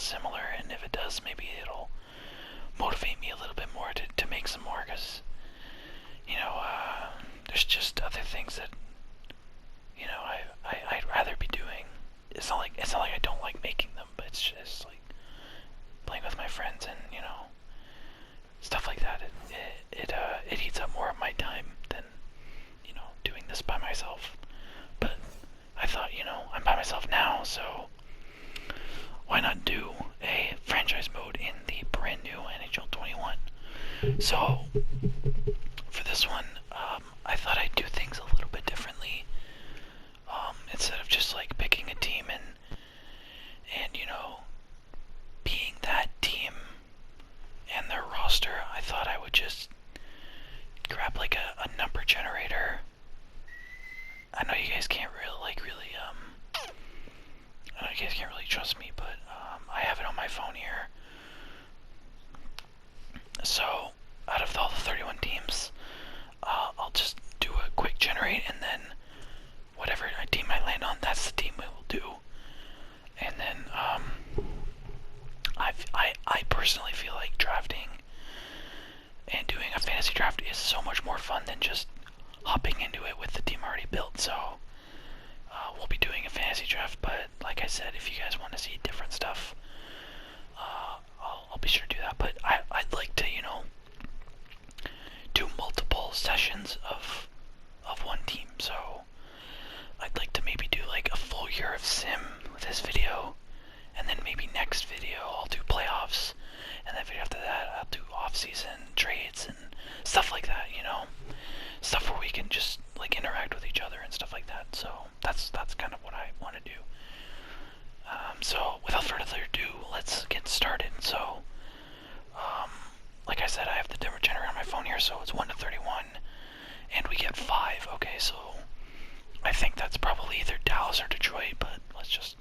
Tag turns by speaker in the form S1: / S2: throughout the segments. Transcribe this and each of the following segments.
S1: similar, and if it does, maybe it'll motivate me a little bit more to make some more, because, there's just other things that, I'd rather be doing. It's not like I don't like making them, but it's just like playing with my friends and, stuff like that. It eats up more of my time than, doing this by myself. But I thought, I'm by myself now, so why not do a franchise mode in the brand new NHL 21? So for this one, I thought I'd do things a little bit differently. Instead of just like picking a team and being that team and their roster, I thought I would just grab like a number generator. I know you guys can't really I know you guys can't really trust me, but I have it on my phone here. So out of all the 31 teams, I'll just do a quick generate, and then whatever team I land on, that's the team we will do. And then I personally feel like drafting and doing a fantasy draft is so much more fun than just hopping into it with the team already built. So we'll be doing a fantasy draft, but like I said, if you guys want to see different stuff, I'll be sure to do that. But I'd like to, do multiple sessions of one team. So I'd like to maybe do like a full year of sim with this video, and then maybe next video I'll do playoffs, and then video after that I'll do off-season trades and stuff like that, stuff where we can just like interact with each other and stuff like that. So that's kind of what I want to do. So without further ado, let's get started. So like I said, I have the number generator on my phone here, so it's 1 to 31, and we get 5. Okay, so I think that's probably either Dallas or Detroit, but let's just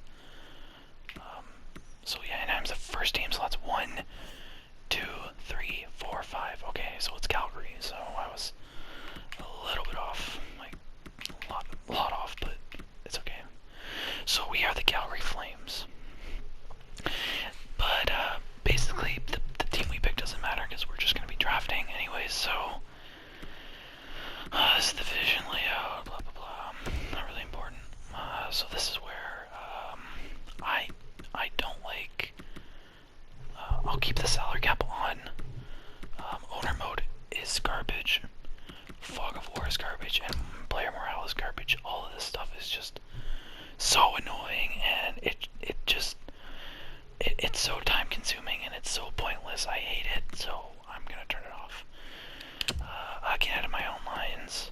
S1: so yeah, Anaheim's the first team, so that's 1, 2, 3, 4, 5. Okay, so it's Calgary, so I was a little bit off, like a lot off, but it's okay. So we are the Calgary Flames. But basically the team we pick doesn't matter because we're just going to be drafting anyways, so this is the division layout, blah blah blah, not really important. So this is where I don't like, I'll keep the salary cap on. Owner mode is garbage, fog of war is garbage, and player morale is garbage. All of this stuff is just so annoying, and it's so time consuming, and it's so pointless. I hate it, so I'm gonna turn it off. I can edit my own lines.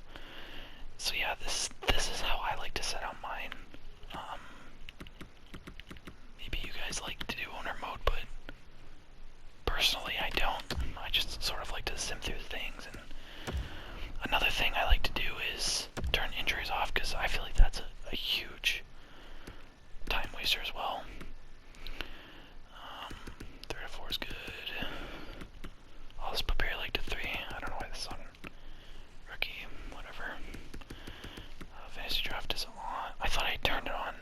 S1: So yeah, this is how I like to set out mine. Maybe you guys like to do owner mode, but personally I don't. I just sort of like to sim through things. And another thing I like to do is turn injuries off, because I feel like that's a huge time waster as well. 3 to 4 is good. I'll just prepare like to 3. I don't know why this is on rookie, whatever. Fantasy draft is on. I thought I turned it on.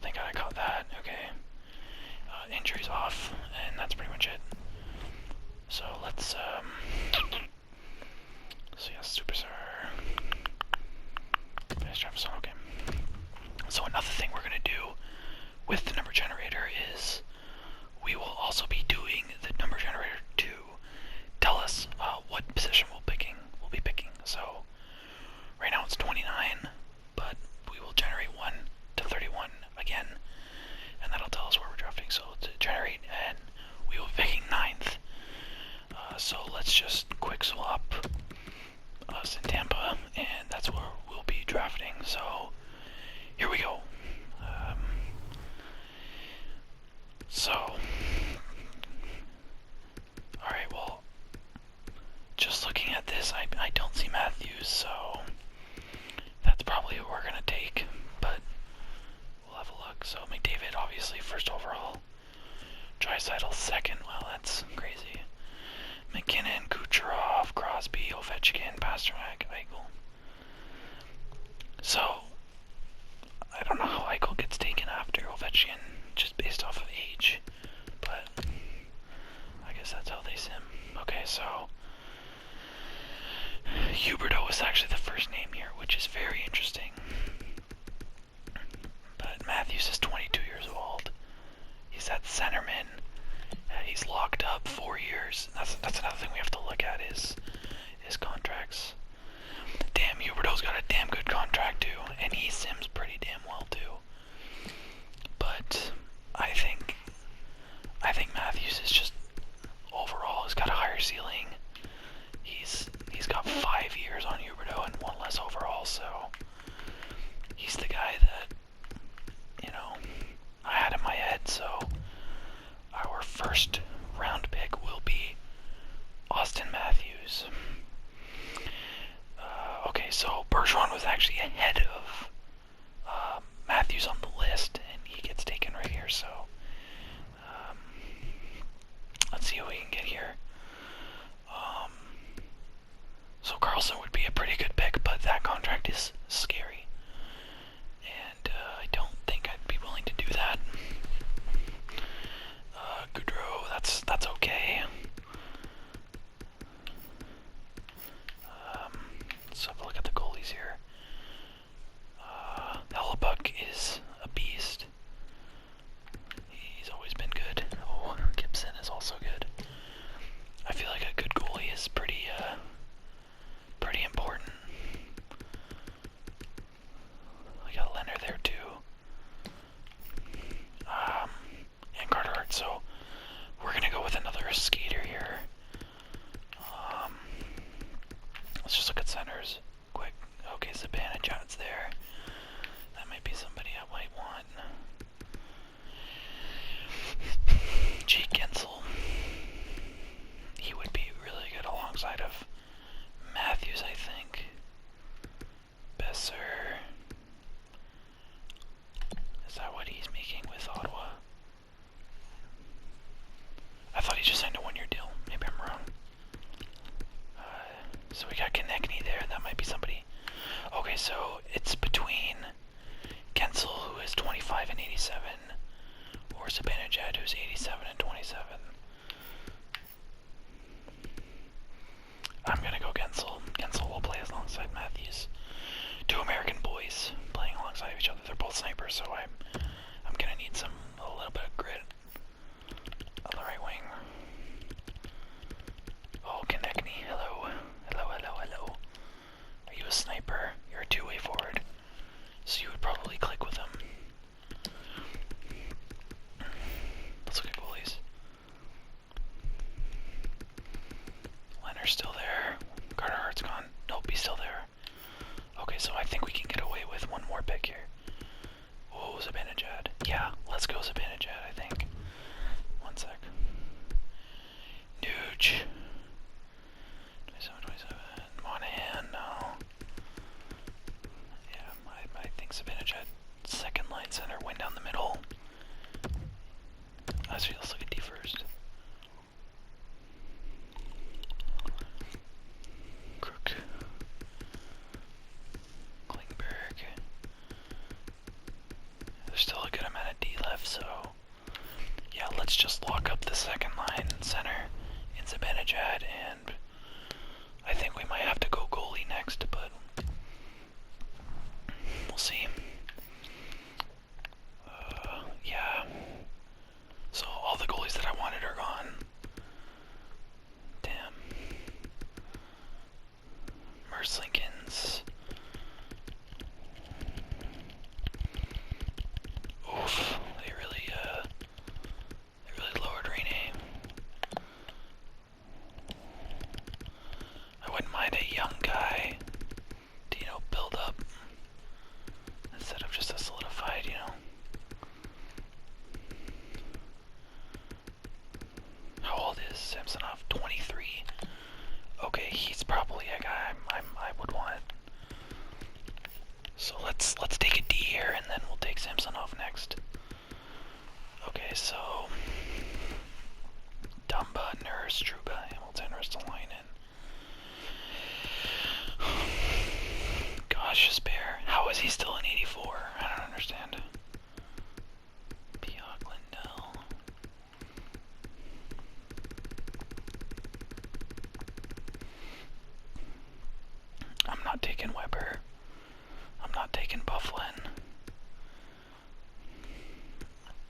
S1: Thank God I caught that. Okay. Injuries off, and that's pretty much it. So let's so yeah, superstar. Fantasy draft is on. Okay. So another thing we're gonna do with the number generator is we will also be doing the number generator to tell us what position we'll be picking. So right now it's 29, but we will generate 1 to 31 again, and that'll tell us where we're drafting. So to generate, and we will be picking 9th. So let's just quick swap us in Tampa, and that's where we'll be drafting. So here we go. Alright, well, just looking at this, I don't see Matthews, so that's probably what we're going to take, but we'll have a look. So McDavid, obviously, first overall. Draisaitl, second. Well, that's crazy. McKinnon, Kucherov, Crosby, Ovechkin, Pasternak, Eichel. So I don't know how Eichel gets taken after Ovechkin, just based off of age. So Bergeron was actually ahead of Matthews on the list, and he gets taken right here. So let's see who we can get here. So Carlson would be a pretty good pick, but that contract is scary, and I don't think I'd be willing to do that. Goudreau, that's okay. Let's have a look at the goalies here. Hellebuck is a beast. He's always been good. Oh, Gibson is also good. I feel like a good goalie is pretty important. I got Leonard there too. And Carter. So we're gonna go with another skater here. Let's just look at centers quick. Okay, Zibanejad's there. That might be somebody I might want. Jake Gensel. He would be really good alongside of Matthews, I think. Besser. Is that what he's making with Ottawa? I thought he just signed a one-year deal. Maybe I'm wrong. So we got Konechny there. That might be somebody. Okay, so it's between Gensel, who is 25 and 87, or Zibanejad, who's 87 and 27. I'm gonna go Gensel. Gensel will play alongside Matthews. Two American boys playing alongside each other. They're both snipers, so I'm gonna need a little bit of grit on the right wing. Oh, Konechny, hello. Hello. Are you a sniper? You're a two-way forward, so you would probably click with him. Let's look at goalies. Leonard's still there. Carter Hart's gone. Nope, he's still there. Okay, so I think we can get away with one more pick here. Oh, Zibanejad. Yeah, let's go Zibanejad, I think. One sec. Nuge. 27. Monahan, no. Yeah, I think Zibanejad, second line center, went down the middle. Let's look at D first. Crook. Klingberg. There's still a good amount of D left, so yeah, let's just lock up the second line center in Zibanejad, and I think we might have to go goalie next, but we'll see. Yeah. So all the goalies that I wanted are gone. Damn. Merzlikins. Oof. They really lowered Rene. I wouldn't mind a young guy to, build up instead of just a solidified, How old is Samsonov? 23. Okay, he's probably a guy I would want. So let's take a D here, and then we'll take Samsonov next. Okay, so Dumba, Nurse, Trouba, Hamilton, Ristolainen. Gosh, Despair. How is he still in 84? I don't understand. Pioch, Lindell. I'm not taking Weber. I'm not taking Bufflin.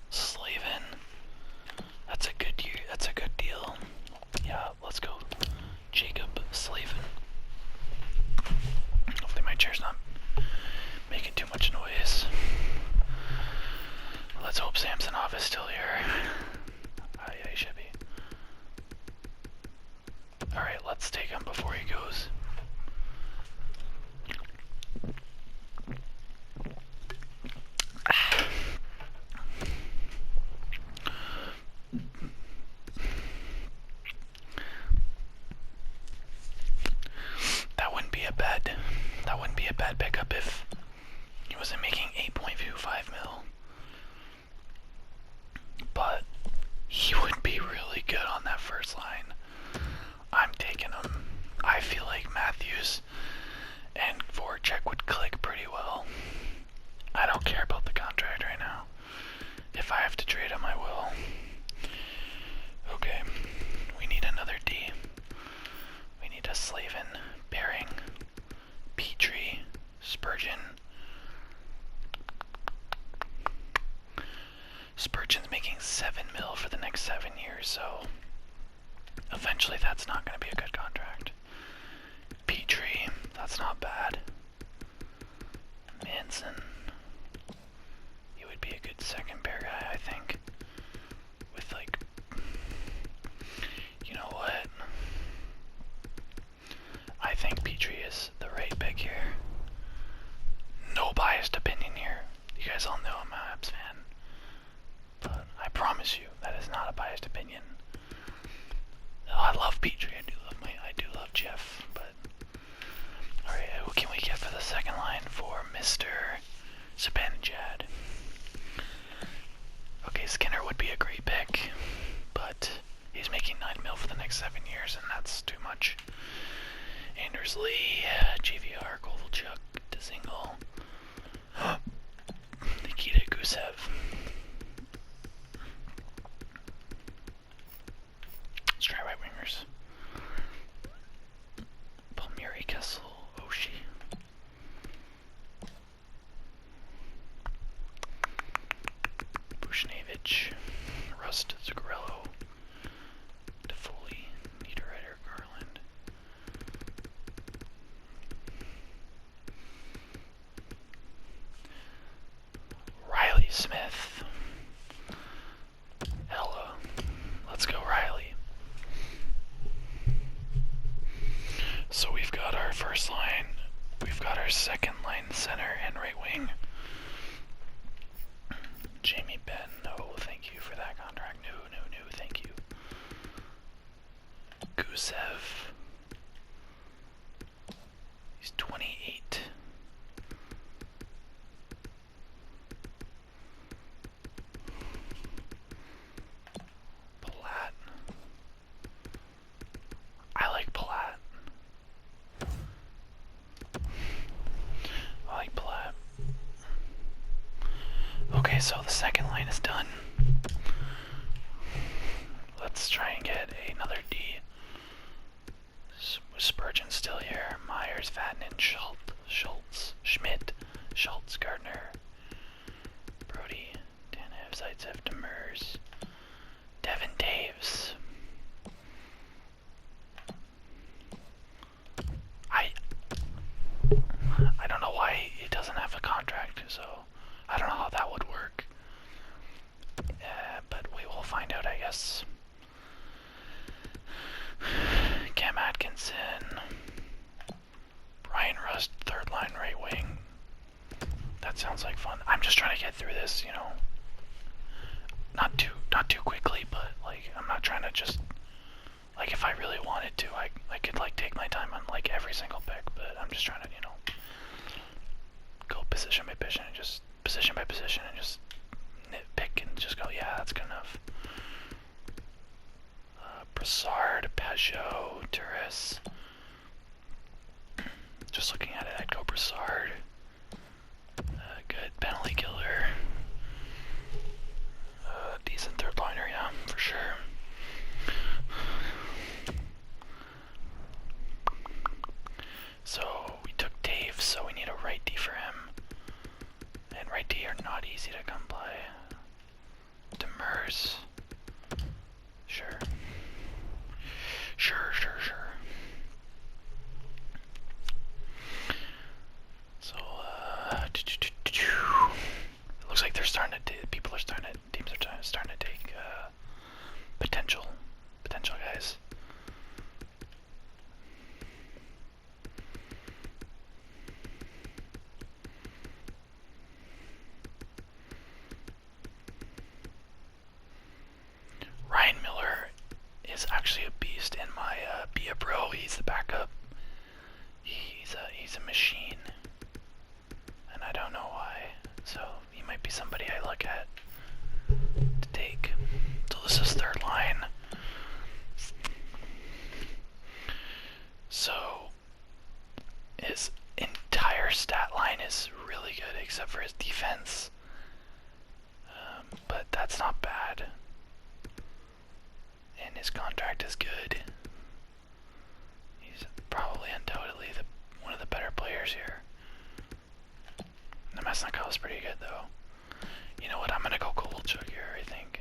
S1: Slavin. That's a good deal. Yeah, let's go. Jacob Slavin. Hopefully my chair's not be a bad pickup if he wasn't making 8.25 mil. But he would be really good on that first line. I'm taking him. I feel like Matthews and Voracek would click pretty well. I don't care about the contract right now. If I have to trade him, I will. Okay, we need another D. We need a Slavin, Bering, Petrie, Spurgeon. Spurgeon's making 7 mil for the next 7 years, so eventually that's not going to be a good contract. Petrie, that's not bad. Manson, he would be a good second pair guy, I think. With like, you know what? I think Petrie is the right pick here. No biased opinion here. You guys all know I'm a Habs fan. But I promise you, that is not a biased opinion. I love Petrie, I do love Jeff, but alright, who can we get for the second line for Mr. Zibanejad? Okay, Skinner would be a great pick, but he's making 9 mil for the next 7 years, and that's too much. Anders Lee, JVR, Kovalchuk, Dzingel, Nikita Gusev. Let's try right wingers. Palmieri, Kessel, Oshie. Bushnevich, Rust, Zuccarello, DeFoley, Niederreiter, Garland. Riley Smith. Hella. Let's go, Riley. So we've got our first line, we've got our second line center and right wing. Jamie Benn, no, thank you for that contract. No, thank you. Gusev. He's 28. Palat. I like Palat. Okay, so the second line is done. Let's try and get another D. Spurgeon still here. Myers, Vatanen, Schultz, Schmidt, Schultz, Gardner, Brody, Tanev, Zaitsev, Demers, Devin Taves. I don't know why he doesn't have a contract, so I don't know how that would work. But we will find out, I guess. Cam Atkinson, Brian Rust, third line right wing. That sounds like fun. I'm just trying to get through this, you know. Not too quickly, but like I'm not trying to just like if I really wanted to, I could like take my time on like every single pick, but I'm just trying to, you know, go position by position and just nitpick and just go, yeah, that's good enough. Brassard, Peugeot, Turris. Just looking at it, I'd go Brassard. Good penalty killer. Decent third liner, yeah, for sure. So we took Dave, so we need a right D for him. And right D are not easy to come by. Demers. Sure. So, it looks like they're starting to, teams are starting to take, potential guys. is really good except for his defense. But that's not bad. And his contract is good. He's probably undoubtedly one of the better players here. Nemesnikov is pretty good though. You know what? I'm gonna go Kovalchuk here, I think.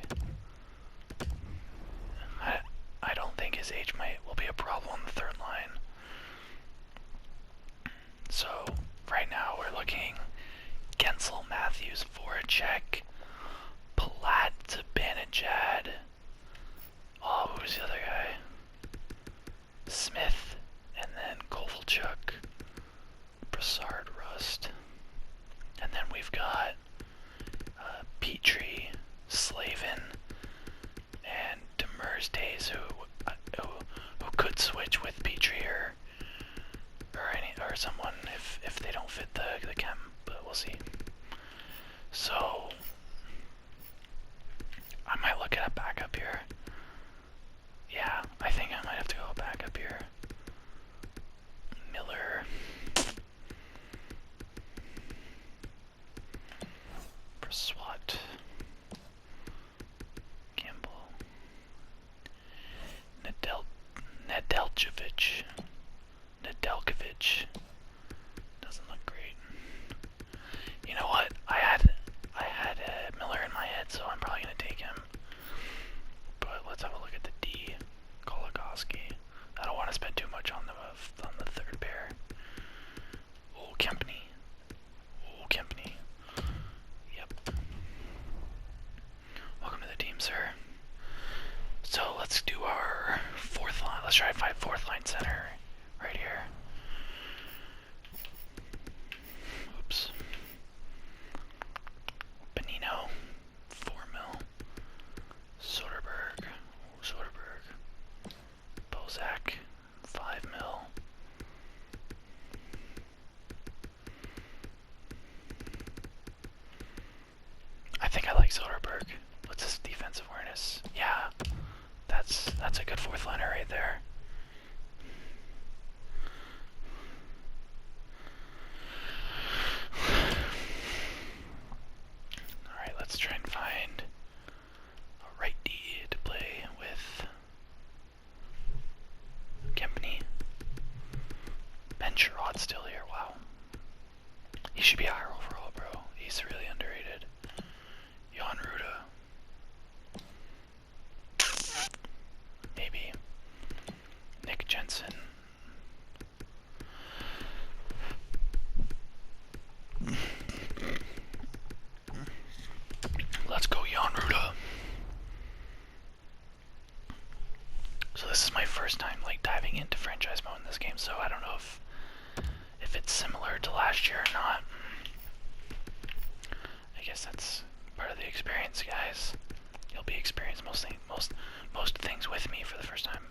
S1: I don't think his age will be a problem on the third line. So right now we're looking Gensel, Matthews, Voracek, Palat, Zibanejad. Oh, who was the other guy? Smith, and then Kovalchuk, Brassard, Rust. And then we've got Petrie, Slavin, and Demers Days, who could switch with Petrie or someone if they don't fit the chem, but we'll see. So I might look at a backup here. Yeah, I think I might have to go back up here. Miller. Perswat. Campbell. Nedeljkovic. Doesn't look great. You know what? I had Miller in my head, so I'm probably gonna take him. But let's have a look at the D. Kolakowski. I don't want to spend too much on the third pair. Oh, Kempney. Yep. Welcome to the team, sir. So let's do our fourth line. Let's try to find fourth line center right here. Oops. Benino, 4 mil. Soderberg. Bozak, 5 mil. I think I like Soderberg. What's his defensive awareness? Yeah, that's a good fourth liner right there. Alright, let's try and find a right D to play with. Kempney. Ben Sherrod's still here, wow. He should be higher overall, bro. He's really underrated. Jan Ruda. Maybe. Nick Jensen. Let's go Jan Ruda. So this is my first time like diving into franchise mode in this game, so I don't know if it's similar to last year or not. I guess that's part of the experience, guys. You'll be experiencing most things with me for the first time.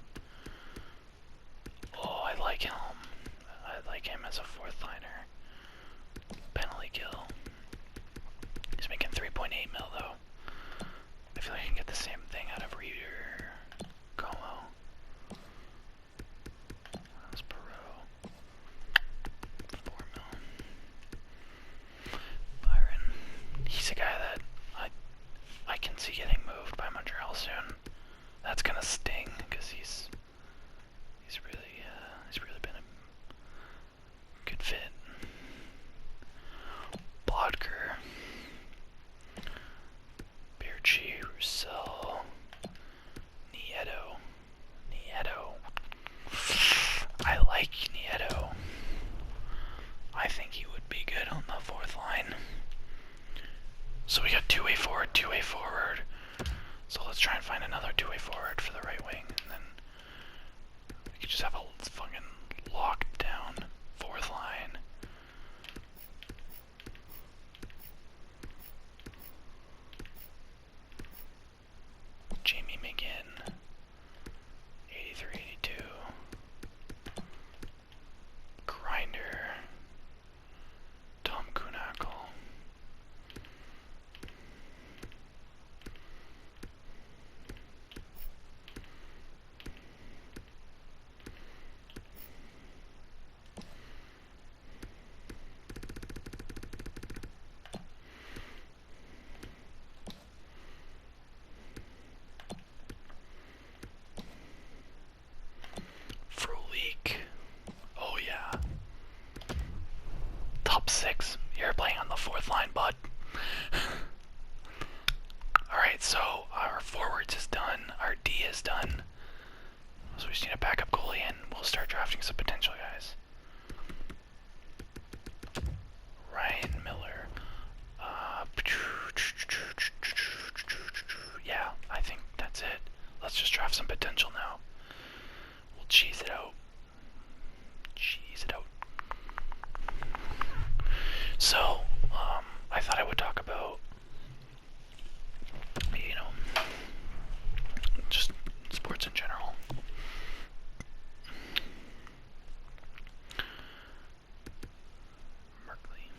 S1: Oh, I like him. I like him as a fourth liner. Penalty kill. He's making 3.8 mil though. I feel like I can get the same thing out of Reader. Como. That's Perot. 4 mil. Byron. He's a guy that I can see getting moved by Montreal soon. That's gonna sting because he's really been a good fit. Bodker. Birchie, Roussel. Nieto. I like Nieto. I think he would be good on the fourth line. So we got two-way forward. So let's try and find another two-way forward for the right wing, and then we could just have a fucking locked down fourth line. Jamie McGinn, 83-82. Grinder. Tom Kunackle. offensive line, bud. Alright, so our forwards is done, our D is done. So we just need a backup goalie and we'll start drafting some potential guys. Ryan Miller. Yeah, I think that's it. Let's just draft some potential now. We'll cheese it out. Cheese it out. So, I thought I would talk about, you know, just sports in general. Merkley.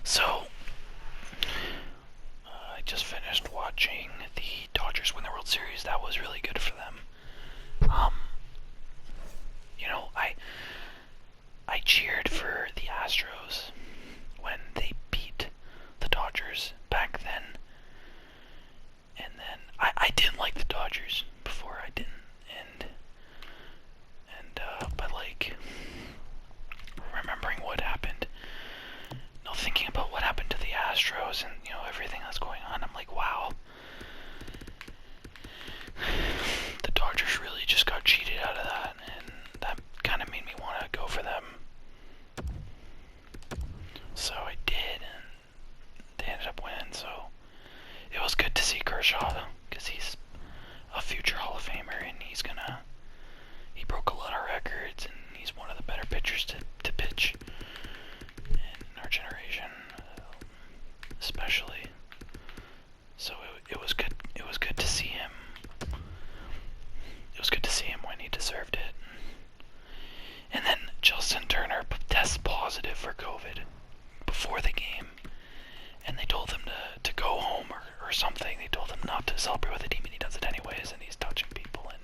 S1: So, I just finished watching the Dodgers win the World Series. That was really good for them. You know, I cheered for the Astros when they beat the Dodgers back then. And then I didn't like the Dodgers before. I didn't. But like remembering what happened, thinking about what happened to the Astros and everything that's going on, I'm like, wow. The Dodgers really just got cheated out of that, and that kind of made me want to go for them. So I did, and they ended up winning, so it was good to see Kershaw, because he's a future Hall of Famer, and he broke a lot of records, and he's one of the better pitchers to pitch in our generation, especially. So it was good. It was good to see him. It was good to see him when he deserved it. And then Justin Turner tests positive for COVID before the game, and they told him to go home or something. They told him not to celebrate with the team, and he does it anyways, and he's touching people. And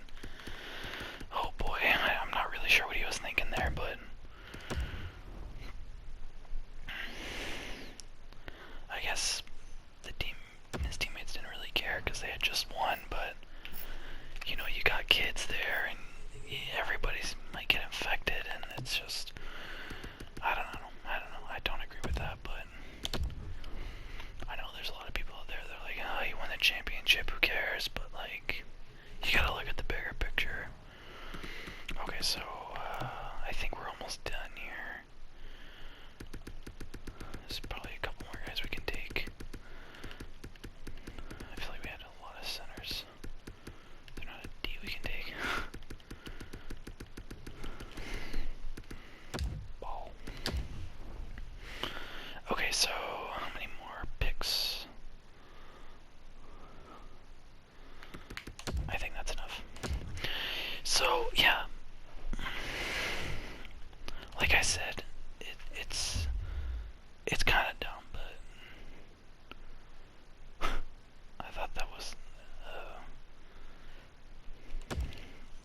S1: oh boy, I'm not really sure what he was thinking there, but I guess his teammates didn't really care because they had just won. But you got kids there, and everybody's might get infected, and it's just, I don't know. I don't agree with that, but I know there's a lot of people out there that are like, oh, you won the championship, who cares? But like, you gotta look at the bigger picture. Okay, so I think we're almost done here. There's probably a couple more guys we can take. I feel like we had a lot of centers. They're not a D we can take. Ball. Okay, so how many more picks? I think that's enough. So yeah, like I said, it's kind of dumb, but I thought that was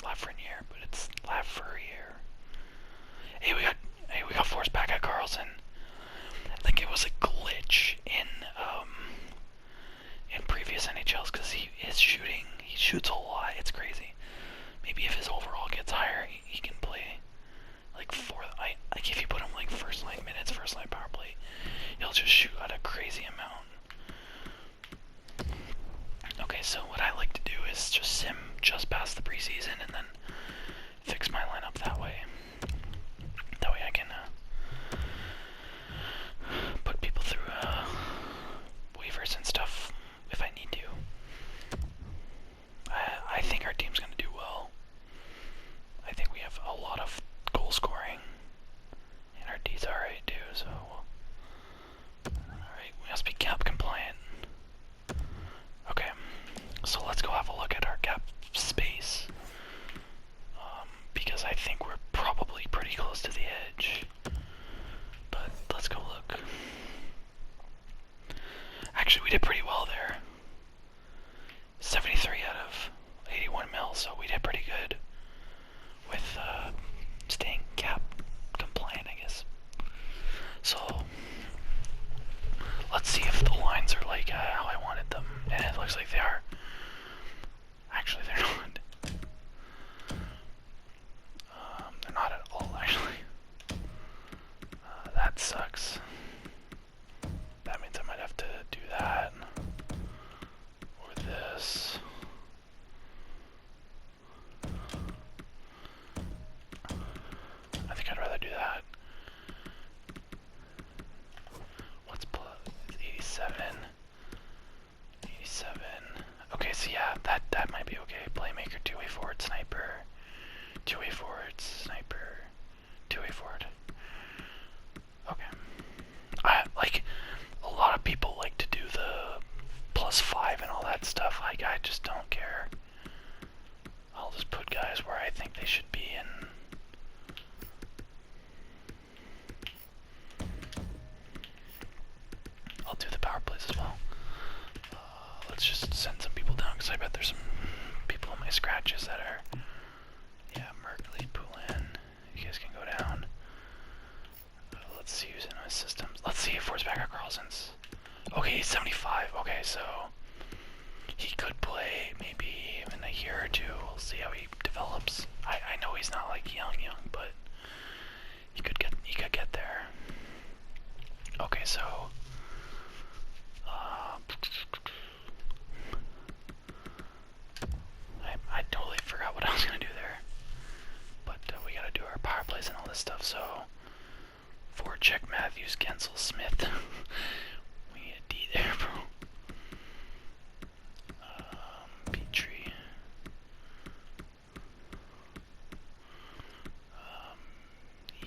S1: Lafreniere, but it's Lafreniere. Hey, we got forced back at Carlson. I think it was a glitch in previous NHLs because he shoots a lot. It's crazy. Maybe if his overall gets higher, he can play like if you guys that are, yeah, Merkley, Poulin, you guys can go down. Let's see who's in my systems. Let's see if Forsberg Carlson's. Okay, he's 75. Okay, so he could play maybe in a year or two. We'll see how he develops. I know he's not like young, but he could get there. Okay, so I totally forgot what I was gonna do there, but we gotta do our power plays and all this stuff. So Voracek, Matthews, Gensel, Smith. We need a D there, bro. Petrie.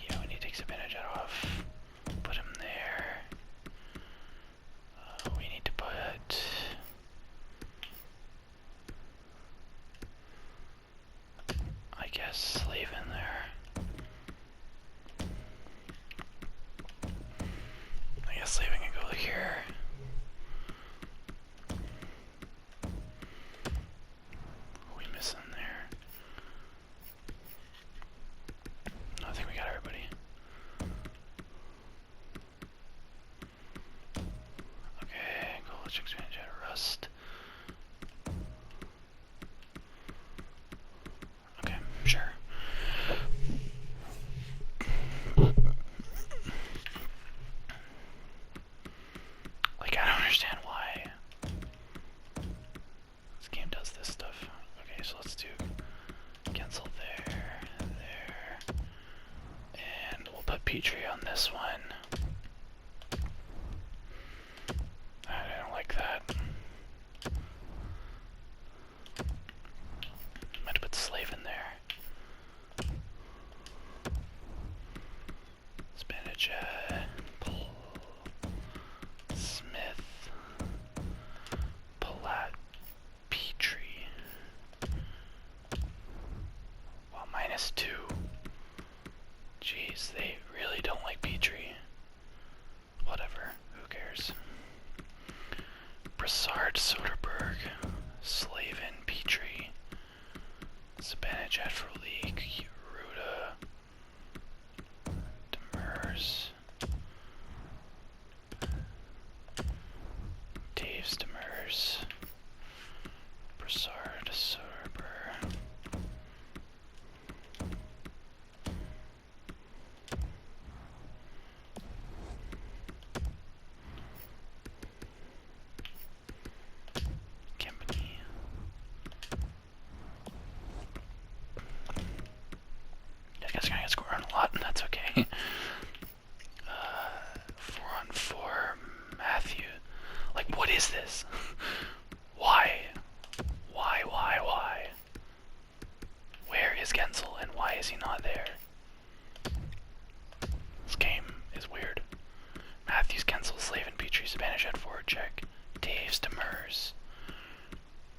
S1: Yeah, we need to take Zibanejad off. Put him there. We need to put. I guess Slave in there. I guess Slave can go here. Who we missing there? No, I think we got everybody. Okay, go. Let's expand Rust. Okay, sure. Like, I don't understand why this game does this stuff. Okay, so let's do cancel there, and we'll put Petrie on this one. I don't like that. Might have put Slave in there. Zibanejad, Smith, Palat, Petrie. Well, -2. Jeez, they really don't like Petrie. Whatever, who cares? Brassard, Soderberg, Slavin, Petrie, Zibanejad, Frolik, Ruda, Demers, Dave's Demers, Brassard, Soderberg. Company. I guess I'm gonna get scored on a lot, and that's okay. 4-on-4, Matthew. Like, what is this? Why? Why? Where is Gensel, and why is he not there? This game is weird. Matthews, Gensel, Slavin, Petrie, Zibanejad, Voracek, Dave's, Demers.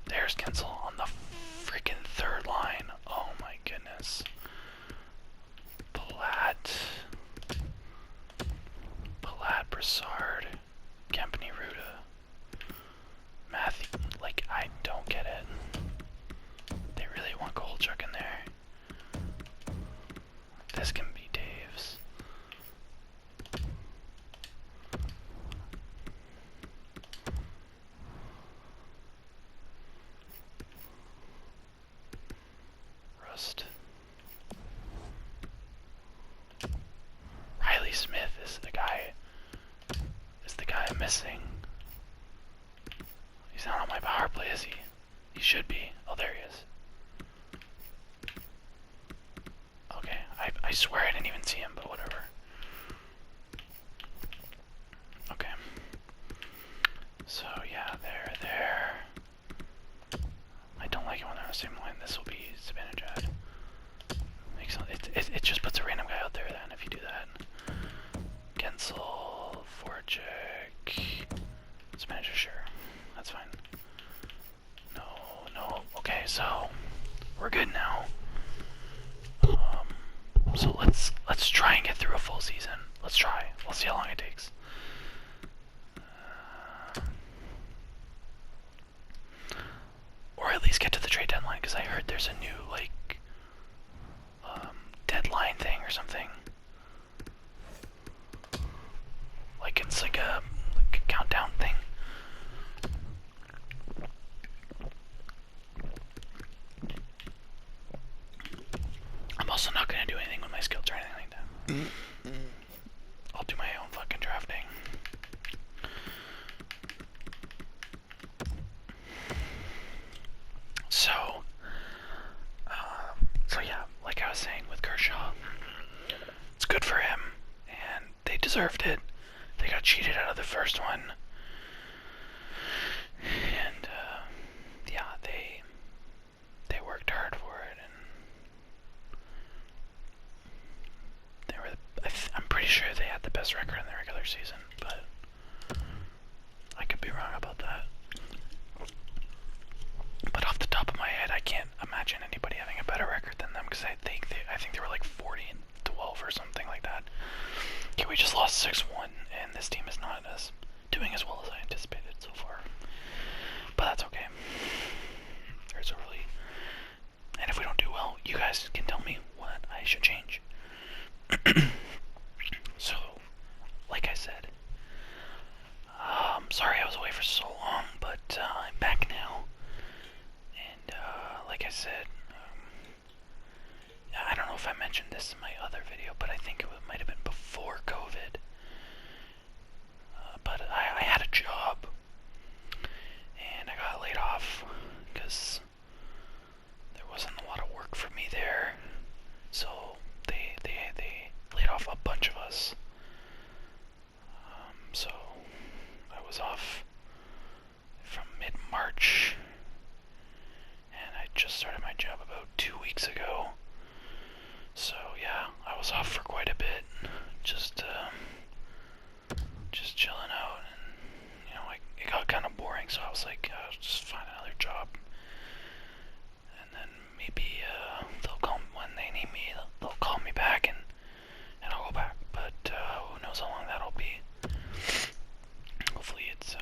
S1: There's Gensel on the freaking third line. Oh my goodness. Palat, Brassard, Company, Ruda, Matthew. Like, I don't get it. They really want Kovalchuk in there. This can be Dave's. Rust. Riley Smith is the guy I'm missing. He's not on my power play, is he? He should be. Oh, there he is. Okay, I swear I didn't even see him, but whatever. Okay. So yeah, there. I don't like it when they're on the same line. This will be Zibanejad. It just puts a random guy out there then if you do that. Gensel, Voracek, Zibanejad, sure. That's fine. No. Okay, so we're good now. So let's try and get through a full season. Let's try. We'll see how long it takes. Or at least get to the trade deadline, because I heard there's a new like it's like a countdown thing. I'm also not gonna do anything with my skills or anything like that. I'll do my own fucking drafting. So yeah, like I was saying with Kershaw, it's good for him, and they deserved it. They got cheated out of the first one, and yeah, they worked hard for it, and they were. I'm pretty sure they had the best record in the regular season, but I could be wrong about that. But off the top of my head, I can't imagine anybody having a better record than them, because I think they were like 40-12 or something like that. Okay, we just lost 6-1, and this team is not doing as well as I anticipated so far. But that's okay. There's a really, and if we don't do well, you guys can tell me what I should change. So, like I said, sorry I was away for so long, but I'm back now. And like I said, I don't know if I mentioned this in my other video, but I think it might have been before COVID. But I had a job, and I got laid off because there wasn't a lot of work for me there. So they laid off a bunch of us. So I was off from mid-March, and I just started my job about 2 weeks ago. So yeah, I was off for quite a bit, just chilling out, and you know, it got kind of boring. So I was like, I'll just find another job, and then maybe they'll call me when they need me. They'll call me back, and I'll go back. But who knows how long that'll be? Hopefully it's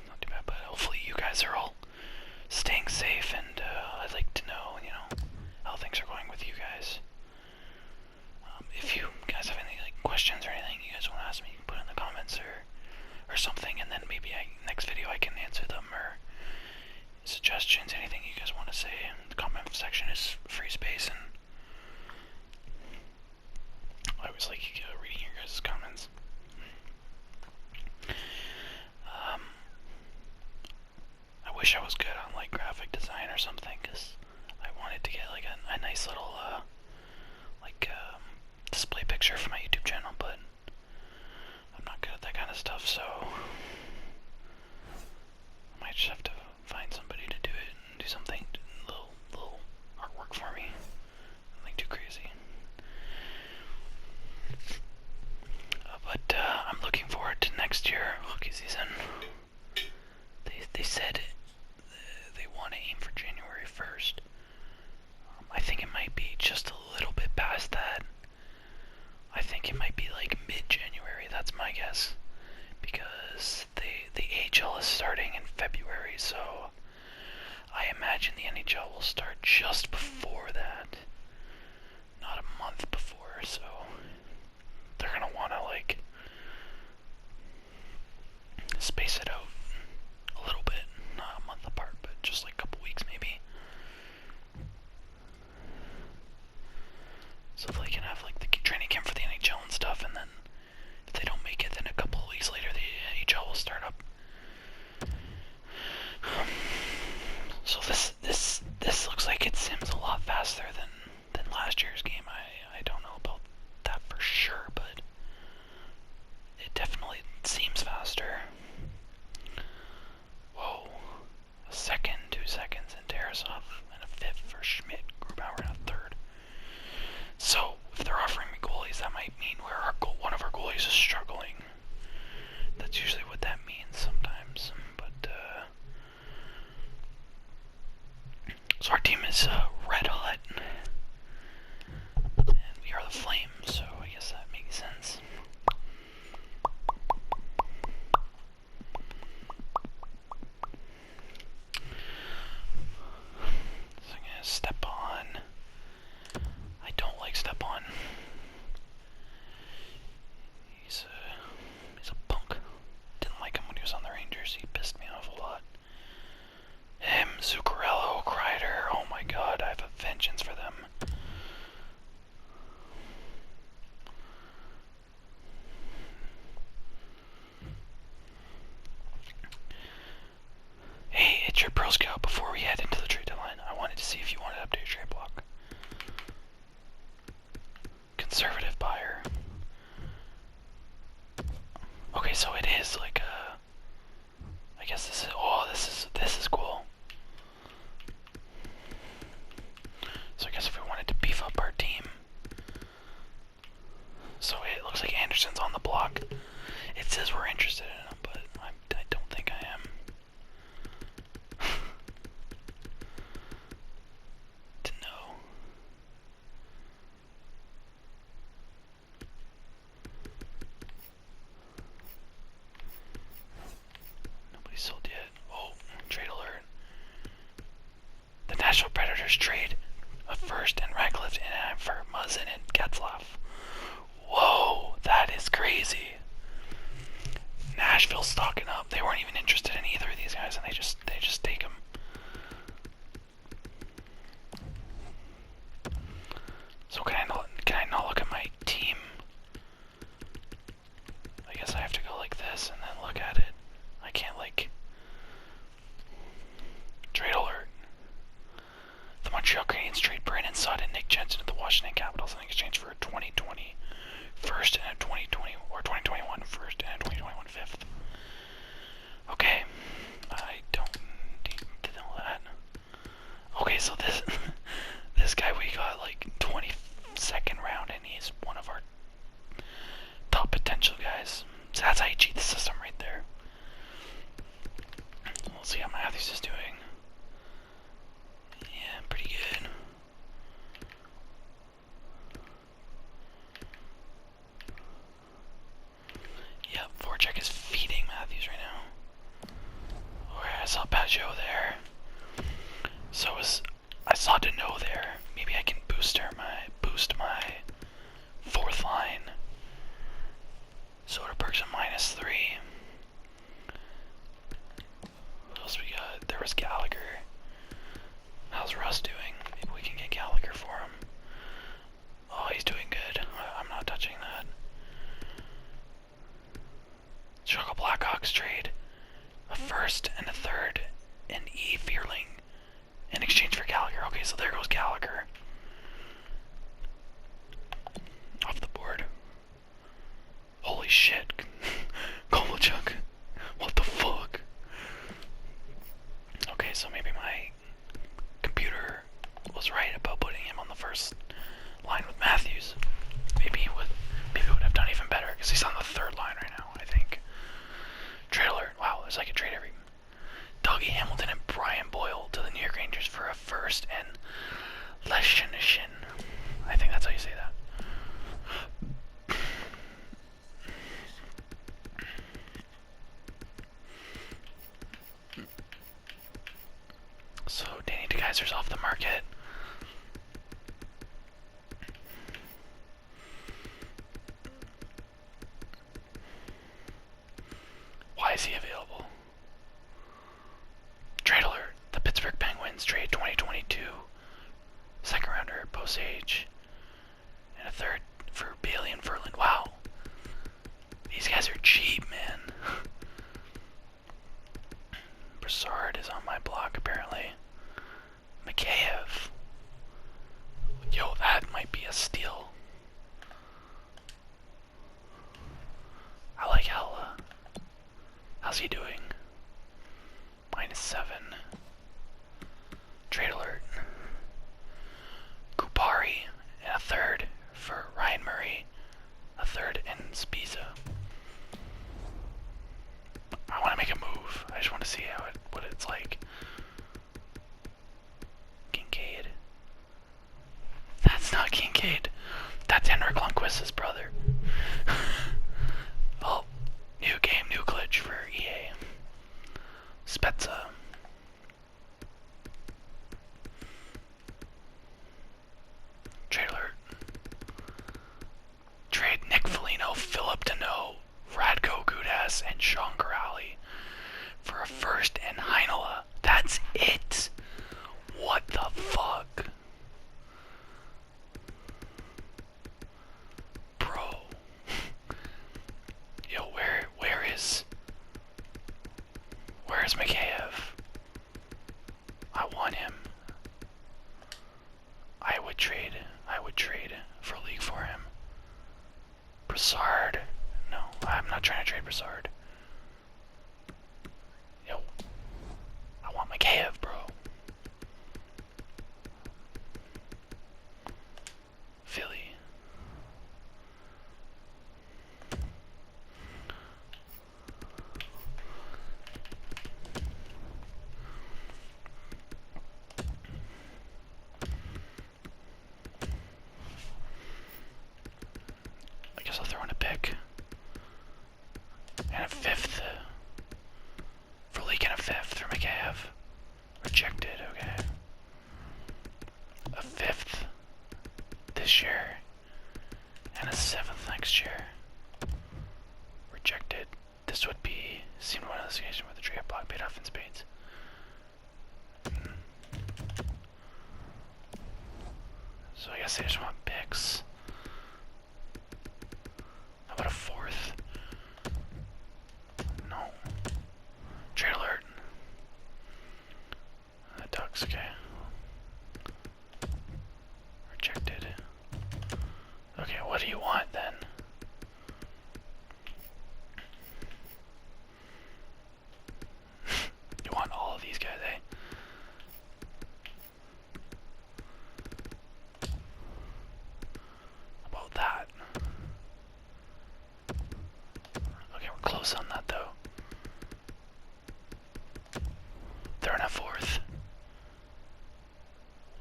S1: not too bad. But hopefully you guys are all staying safe, and I'd like to know, you know, how things are going with you guys. If you guys have any like questions or anything you guys want to ask me, you can put in the comments or something, and then maybe next video I can answer them, or suggestions, anything you guys want to say. The comment section is free space, and I always like reading your guys' comments. I wish I was good on like graphic design or something, because I wanted to get like a nice little display picture for my YouTube channel, but I'm not good at that kind of stuff, so I might just have to find somebody to do it and do something, little artwork for me. Nothing too crazy. But I'm looking forward to next year hockey season. They said they want to aim for January 1st. I think it might be just a little bit past that. I think so it is like a. I guess this is. Oh, this is cool. So I guess if we wanted to beef up our team, so it looks like Anderson's on the block. It says we're interested in him, but I don't think I am. To know. Nobody's sold yet. Oh, trade alert. The Nashville Predators trade a first and Radcliffe and for Muzzin and Getzlaff. Whoa, that is crazy. Nashville's stocking up. They weren't even interested in either of these guys, and they just take them. So can I not look at my team? I guess I have to go like this and then look at it. I can't like trade alert. The Montreal Canadiens trade Brandon Saad and Nick Jensen to the Washington Capitals in exchange for a 2020 first and a 2020 or 2021 first and a 2021 fifth. Okay, I don't need to know that. Okay, so this guy we got like 22nd round, and he's one of our top potential guys. So that's how you cheat the system right there. We'll see how Matthews is doing. Yeah, pretty good. Yep, Voracek is feeding Matthews right now. Okay, I saw Pajot there. So I saw Deneau there. Maybe I can boost my fourth line. Soderberg's a -3. What else we got? There was Gallagher. How's Russ doing? Maybe we can get Gallagher for him. Oh, he's doing good. I'm not touching that. Chicago Blackhawks trade a first and a third and E. Fearling in exchange for Gallagher. Okay, so there goes Gallagher. Off the board. Holy shit. Kovalchuk. What the fuck? Okay, so maybe my computer was right about putting him on the first line with Matthews. Maybe he would have done even better because he's on the third line right now, I think. Trade alert. Wow, there's like a trade every. Dougie Hamilton and Brian Boyle to the New York Rangers for a first and Leshinishin. I think that's how you say that. So Danny DeKeyser's off the market. Why is he available? Trade alert. The Pittsburgh Penguins trade 2022 second rounder Posage and a third for Bailey and Verland. Wow. These guys are cheap, man. Broussard is on my block apparently. Mikheyev. Yo, that might be a steal. I like Hella. How's he doing? -7. Trade alert. Kupari and a third for Ryan Murray. A third and Spiza. I want to make a move. I just want to see what it's like. Kincaid. That's not Kincaid. That's Henrik Lundqvist's brother. Oh, new game, new glitch for EA. Spezza. Trade alert. Trade Nick Foligno, Philip Deneau, Radko Gudas, and Sean Corrali for a first and Heinola. That's it. What the fuck? Bro. I'm not trying to trade Broussard. Yo. I want my KF, bro. Philly. I guess I'll throw in a pick. And a fifth. For leak and a fifth for McCav. Rejected, okay. A fifth this year. And a seventh next year. Rejected. This would be seemed one of those occasions where the trade block paid off in spades. So I guess they just want picks. How about a fourth? No. Trade alert. Ducks, okay. Rejected. Okay, what do you want then? You want all of these guys, eh? About that. Okay, we're close on that though. They're in a fourth.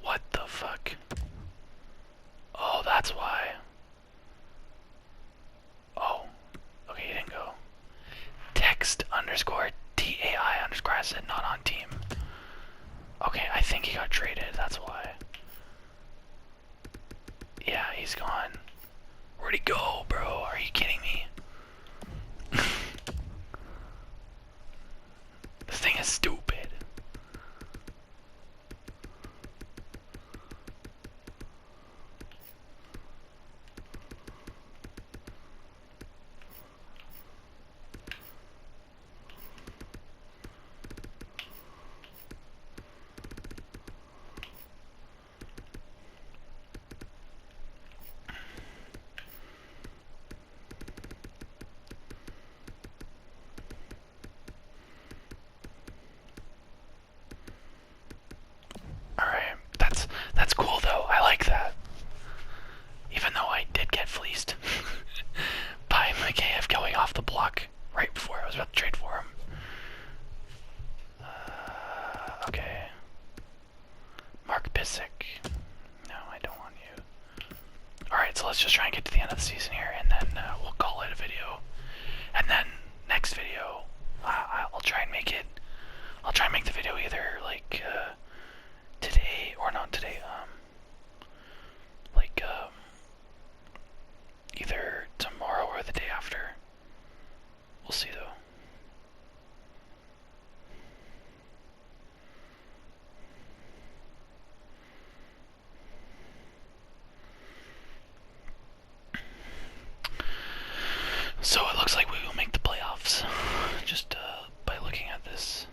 S1: What the fuck? Oh, that's why. Oh, okay, he didn't go. Text underscore TAI underscore I said not on team. Okay, I think he got traded, that's why. Yeah, he's gone. Where'd he go, bro? Are you kidding me? This thing is stupid. Alright, that's cool though. I like that. Even though I did get fleeced by McKF going off the block right before I was about to trade for him. Okay. Mark Pissick. No, I don't want you. Alright, so let's just try and get to the end of the season here, and then we'll call it a video. And then next video, I'll try and make it. I'll try and make the video either like today or not today. Either tomorrow or the day after. We'll see though. So it looks like we will make the playoffs, just by looking at this.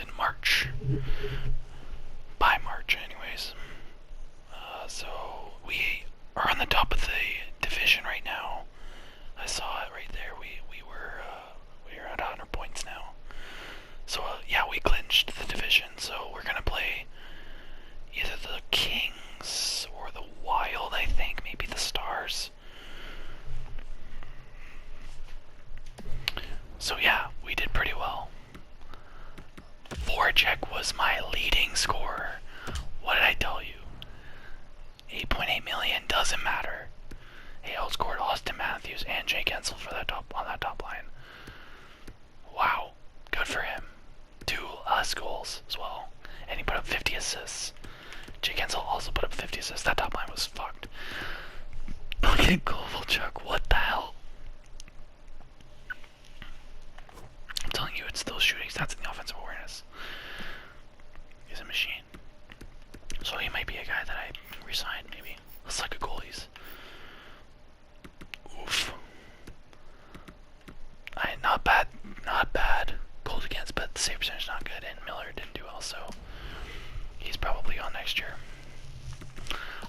S1: In March, by March anyways. So we are on the top of the division right now. I saw it right there. We were at 100 points now. So yeah, we clinched the division. So we're gonna play either the Kings or the Wild. I think maybe the Stars. So yeah, we did pretty well. Voracek was my leading scorer. What did I tell you? 8.8 million doesn't matter. He outscored Austin Matthews and Jake Ensel for that on that top line. Wow, good for him. 2 goals as well, and he put up 50 assists. Jake Ensel also put up 50 assists. That top line was fucked. Look at Kovalchuk. What the hell? I'm telling you, it's those shootings. That's in the offensive awareness. He's a machine. So he might be a guy that I re-signed, maybe. Let's look at goalies. Oof. save percentage is not good, and Miller didn't do well, so he's probably gone next year.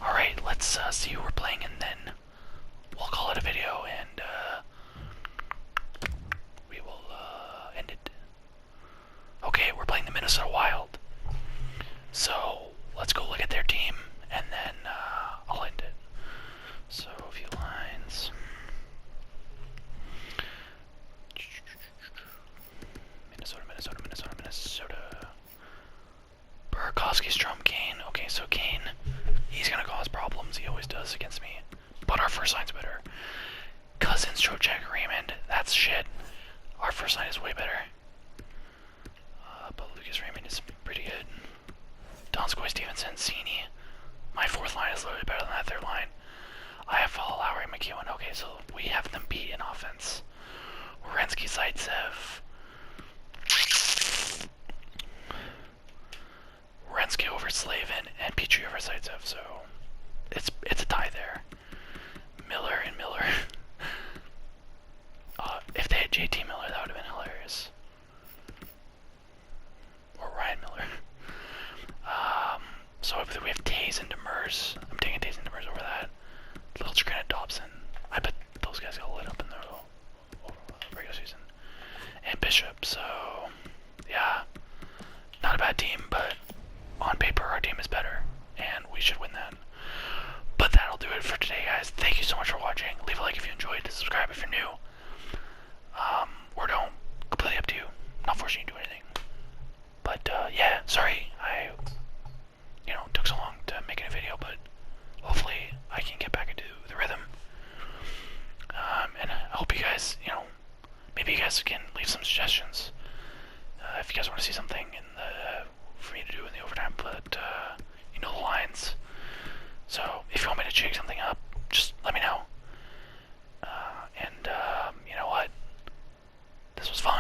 S1: Alright, let's see who we're playing, and then we'll call it a video, and we will end it. Okay, we're playing the Minnesota Wild. So let's go look at their team, and then I'll end it. So a few lines. Minnesota. Burakovsky, Strom, Kane. Okay, so Kane, he's gonna cause problems. He always does against me. But our first line's better. Cousins, Trocheck, Raymond. That's shit. Our first line is way better. But Lucas Raymond is pretty good. Donskoy, Stevenson, Cini. My fourth line is literally better than that third line. I have Lowry, McEwen. Okay, so we have them beat in offense. Werenski, Zaitsev. Werenski over Slavin and Petrie over Zaitsev, so it's a tie there. Miller and Miller. If they had JT Miller, that would have been hilarious. Or Ryan Miller. So if we have Taze and Demers, I'm taking Taze and Demers over that. Liljegren and Dobson. I bet those guys got lit up in the regular season. And Bishop, so yeah. Not a bad team, but on paper our team is better. And we should win that. But that'll do it for today, guys. Thank you so much for watching. Leave a like if you enjoyed. Subscribe if you're new. Or don't. Completely up to you. Not forcing you to do anything. But yeah, sorry I took so long to make a video, but hopefully I can get back into the rhythm. And I hope you guys, maybe you guys can leave some suggestions if you guys want to see something for me to do in the overtime. But you know the lines. So if you want me to shake something up, just let me know. And you know what? This was fun.